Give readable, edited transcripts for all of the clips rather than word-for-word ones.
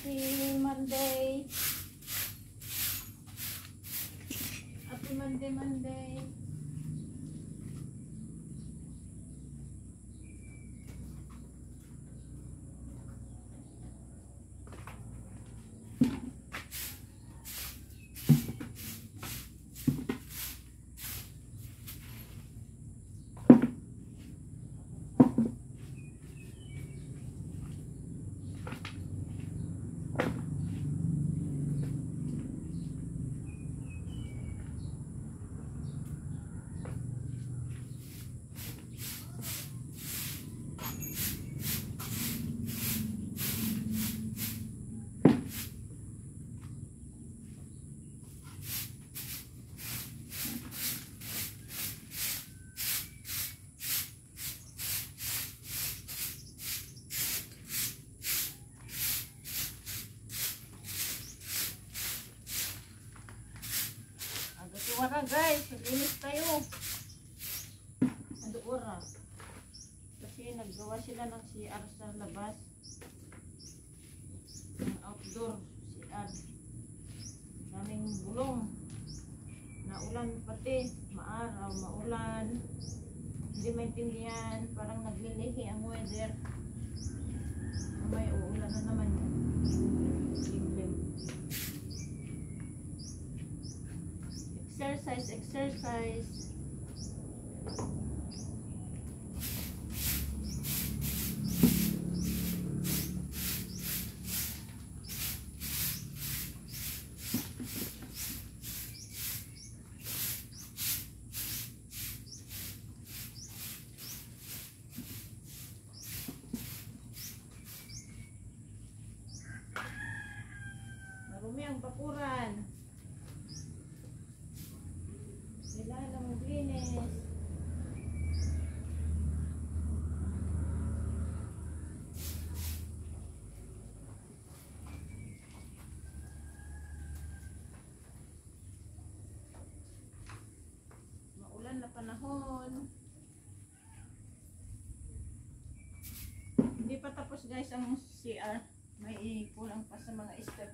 Happy Monday. Happy Monday, Monday. Wala guys, maglinis tayo. Ano oras? Kasi naggawa sila ng CR sa labas. Ng outdoor CR. Daming bulong. Naulan pati, maaraw, maulan. Hindi maintindihan, parang naglilihi ang weather. May uulan na naman yan. Exercise. Marumi ang bakuran. Kailangan maglinis. Maulan na panahon. Hindi pa tapos guys ang CR. May kulang pa sa mga step.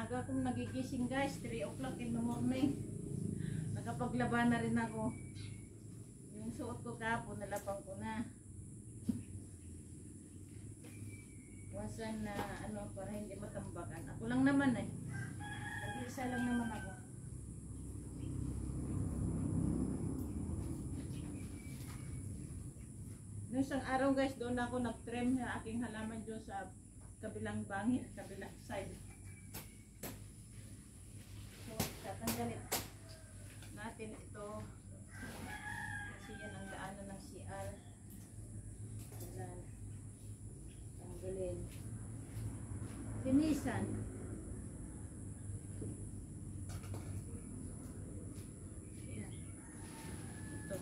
Aga akong nagigising guys, 3 o'clock in the morning. Nakapaglaba na rin ako. Yung suot ko kapon, nalapang ko na. Wasan na ano, para hindi matambakan. Ako lang naman eh. Nag-isa lang naman ako. Noong isang araw guys, doon ako nag-trim na aking halaman dyan sa kabilang bangin, kabilang side. Tatanggalin natin ito kasi yan ang daanan ng CR. Tanggalin. Finisan. Ayan. Ito.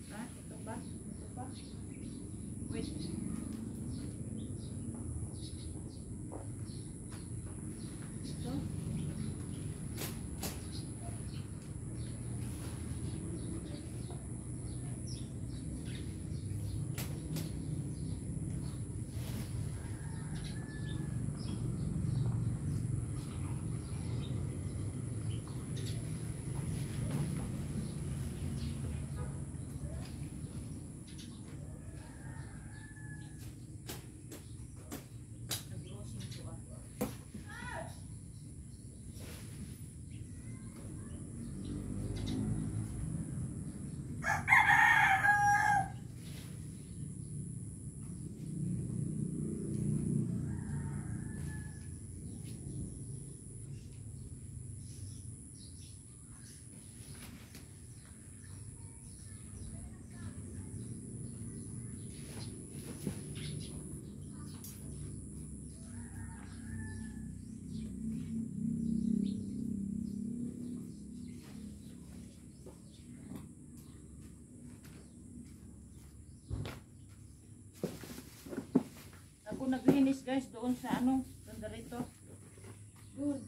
Ito ba? Ito ba? Wait. naglinis guys doon sa ano, sa ito. Good.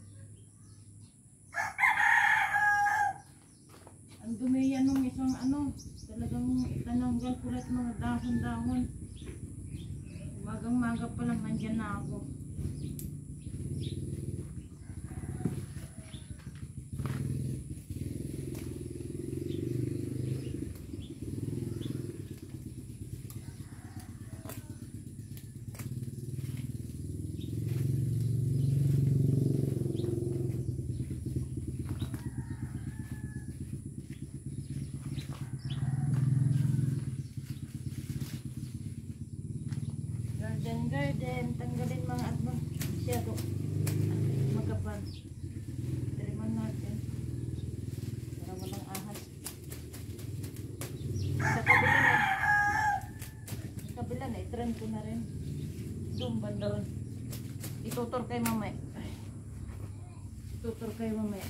Ang dumi yan nung isang ano, talagang itananggal ko lahat mga dahon-dahon. Magang-maga pa lang nandyan na ako. Garden, tanggalin mga ano, shadow, magapal. Tiriman natin para walang ahas. Sa kabila na, i-trend ko na rin. Doon banda ron. Itutur kay mamaya. Itutur kay mamaya.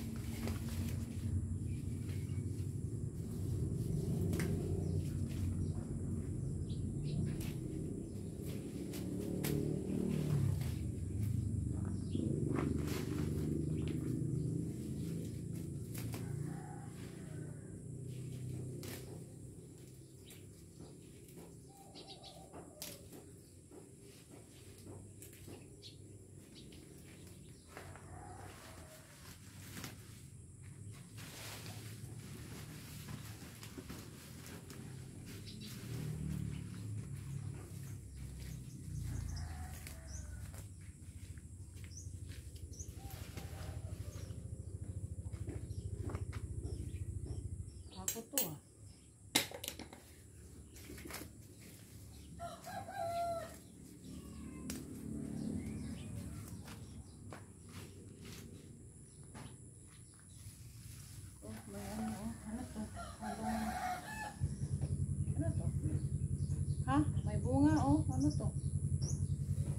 Ako to ah. Oh, may ano oh. Ano to? Ano to? Ha? May bunga oh. Ano to?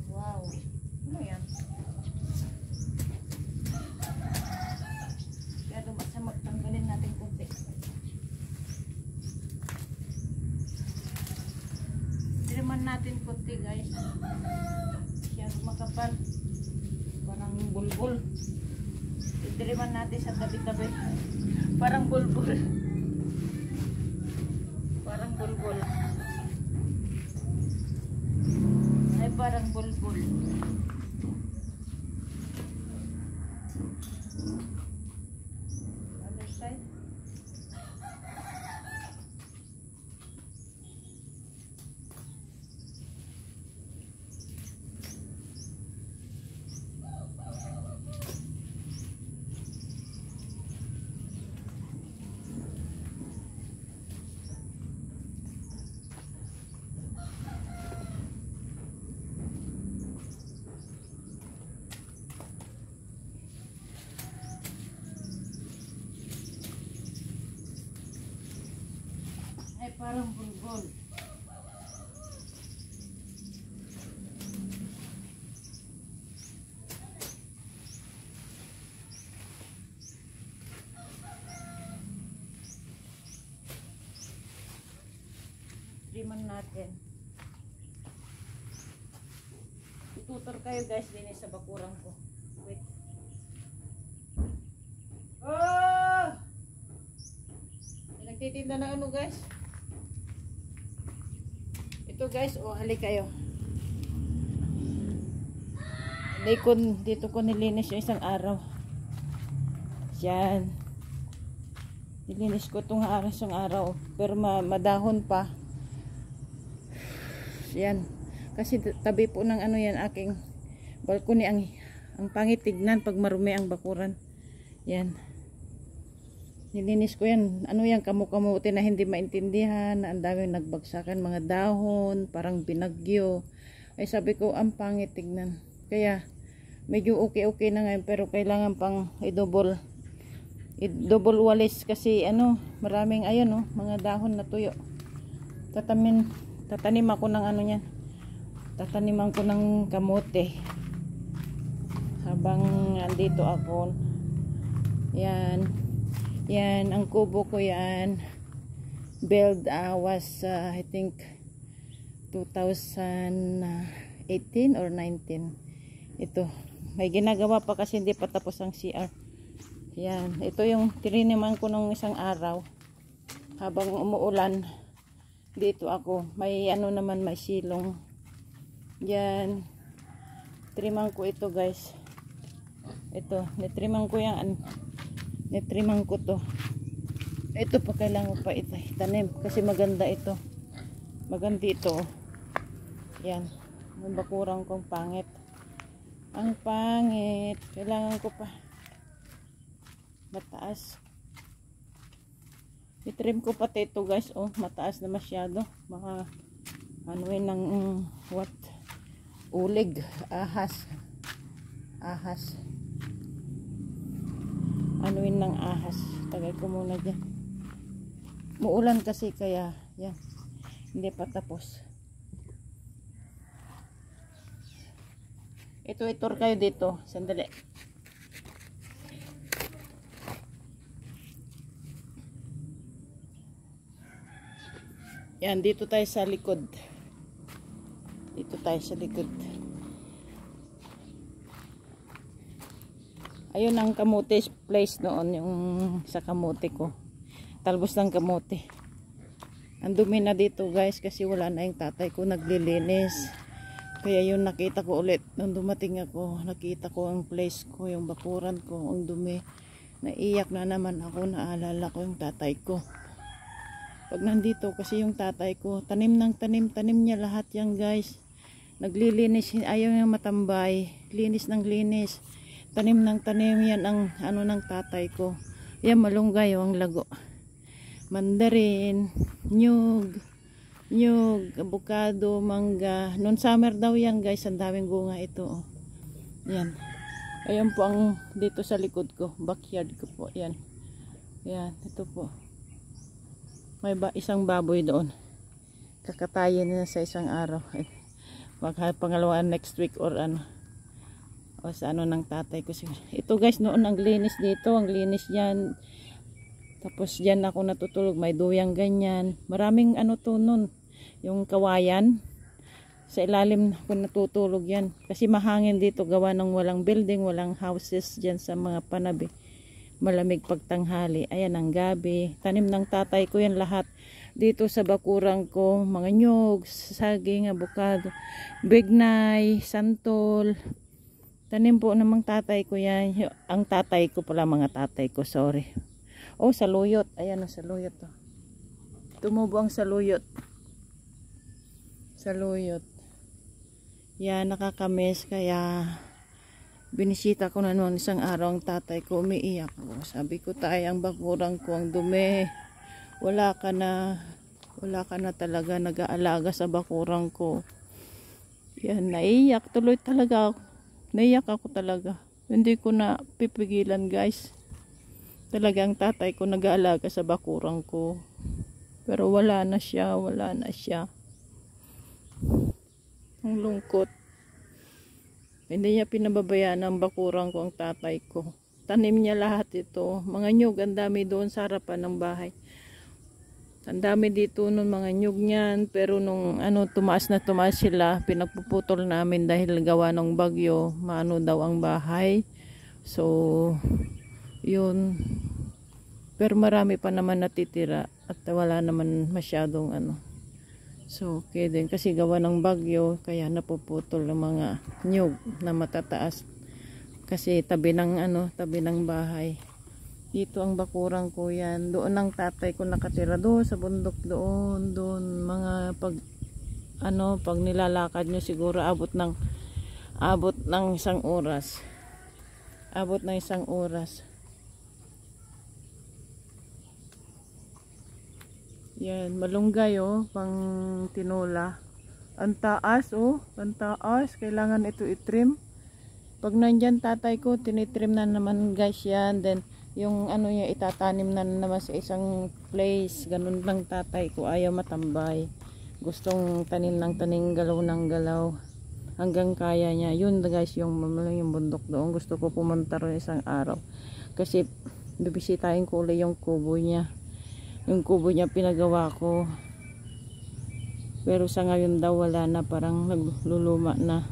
Wow. Ano yan? Kaya dumasamot. Tanggalin natin kunti. Tiriman natin kunti guys. Siya makapal. Parang bulbul. Tiriman natin sa tabi-tabi. Parang bulbul. Parang bulbul. Ay parang bulbul. Other side. Ay parang bulbul. Triman natin. Itutor kayo guys din sa bakurang ko. Wait. Oh! Nagtitinda na ano guys? Ito guys, oh halik kayo. Dito ko nilinis yung isang araw. Yan. Nilinis ko itong isang araw. Pero madahon pa. Yan. Kasi tabi po ng ano yan aking balkoni ang pangit tignan pag marumi ang bakuran. Yan. Nilinis ko yan. Ano yan, kamu-kamuti na hindi maintindihan. Na ang daming nagbagsakan mga dahon. Parang binagyo. Ay sabi ko, ang pangit tignan. Kaya, medyo okay na ngayon. Pero kailangan pang i-double walis. Kasi ano, maraming ayun oh, mga dahon na tuyo. Tatanim ako ng ano yan. Tataniman ko ng kamote. Habang andito ako. Yan. Yan, ang kubo ko yan. Build was I think 2018 or 19. Ito, may ginagawa pa kasi hindi pa tapos ang CR. Yan, ito yung tininiman ko nung isang araw habang umuulan. Dito ako, may ano naman, may silong. Yan, triman ko ito guys. Ito, nitriman ko yan, nitriman ko to. Ito pa kailangan pa ito tanim kasi maganda ito. Maganda ito. Yan, yung bakurang kong pangit. Ang pangit. Kailangan ko pa mataas. I-trim ko pati ito guys. Oh, mataas na masyado. Baka anuin ng what? Ulig. Ahas. Ahas. Anuin ng ahas. Tagay ko muna dyan. Muulan kasi kaya yan. Hindi pa tapos. Ito, itur kayo dito. Sandali. Yan, dito tayo sa likod. Dito tayo sa likod. Ayun ang kamote place noon. Yung sa kamote ko. Talbos ng kamote. Ang dumi na dito guys. Kasi wala na yung tatay ko naglilinis. Kaya yun nakita ko ulit. Nung dumating ako, nakita ko ang place ko, yung bakuran ko, ang dumi. Naiyak na naman ako, naalala ko yung tatay ko. Pag nandito, kasi yung tatay ko, tanim ng tanim, tanim niya lahat yan guys. Naglilinis, ayaw niya matambay. Linis ng linis. Tanim ng tanim, yan ang ano ng tatay ko. Yan malunggay, ang lago. Mandarin, nyug, avocado, mangga. Noon summer daw yan guys, ang daming bunga ito. Oh. Yan. Ayan po ang dito sa likod ko, backyard ko po. Yan. Yan, ito po. May isang baboy doon. Kakatayin na sa isang araw. Pangalawa next week or ano. O sa ano ng tatay ko siguro. Ito guys, noon ang linis dito, ang linis yan. Tapos dyan ako natutulog, may duyang ganyan. Maraming ano to noon. Yung kawayan, sa ilalim ako natutulog yan. Kasi mahangin dito, gawa ng walang building, walang houses dyan sa mga panabi. Malamig pagtanghali. Ayan ang gabi. Tanim ng tatay ko yan lahat. Dito sa bakurang ko, mga nyog, saging, avocado, bignay, santol. Tanim po namang tatay ko yan. Ang tatay ko pala, mga tatay ko, sorry. Oh, saluyot. Ayan ang saluyot. Oh. Tumubo ang saluyot. Saluyot. Yan, nakakamiss. Kaya binisita ko na noon isang araw ang tatay ko. Umiiyak ako. Sabi ko, tay, ang bakurang ko, ang dumi. Wala ka na talaga nag-aalaga sa bakurang ko. Yan, naiyak. Tuloy talaga ako. Naiyak ako talaga. Hindi ko na pipigilan guys. Talagang tatay ko nag-aalaga sa bakurang ko. Pero wala na siya. Ang lungkot. Hindi niya pinababayaan ang bakurang ko ang tatay ko. Tanim niya lahat ito. Mga nyug, ang dami doon sa harapan ng bahay. Ang dami dito nun mga nyug niyan. Pero nung tumaas na tumaas sila, pinagpuputol namin dahil gawa ng bagyo. Maano daw ang bahay. So, yun. Pero marami pa naman natitira. At wala naman masyadong So, okay din. Kasi gawa ng bagyo, kaya napuputol ng mga nyug na matataas. Kasi tabi ng bahay. Dito ang bakurang ko yan. Doon ang tatay ko nakatira. Doon sa bundok doon. Mga pag nilalakad nyo siguro abot ng isang oras. Abot ng isang oras. Yan, malunggay pang tinola. Ang taas ang taas. Kailangan ito itrim. Pag nandyan tatay ko, tinitrim na naman guys yan. Then, yung niya itatanim na naman sa isang place. Ganun lang tatay ko. Ayaw matambay. Gustong tanim ng tanim, galaw ng galaw. Hanggang kaya niya. Yun guys, yung bundok doon. Gusto ko pumunta rin isang araw. Kasi, bibisitahin ko ulit yung kubo niya. Yung kubo niya pinagawa ko. Pero sa ngayon daw wala na, parang nagluluma na.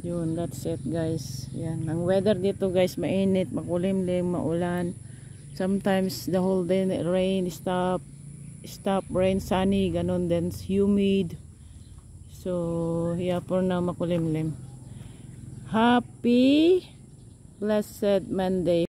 Yun, that's it guys. Yan, ang weather dito guys, mainit, makulimlim, maulan. Sometimes the whole day rain, stop, rain, sunny, ganun din, humid. So, yeah, for now makulimlim. Happy blessed Monday.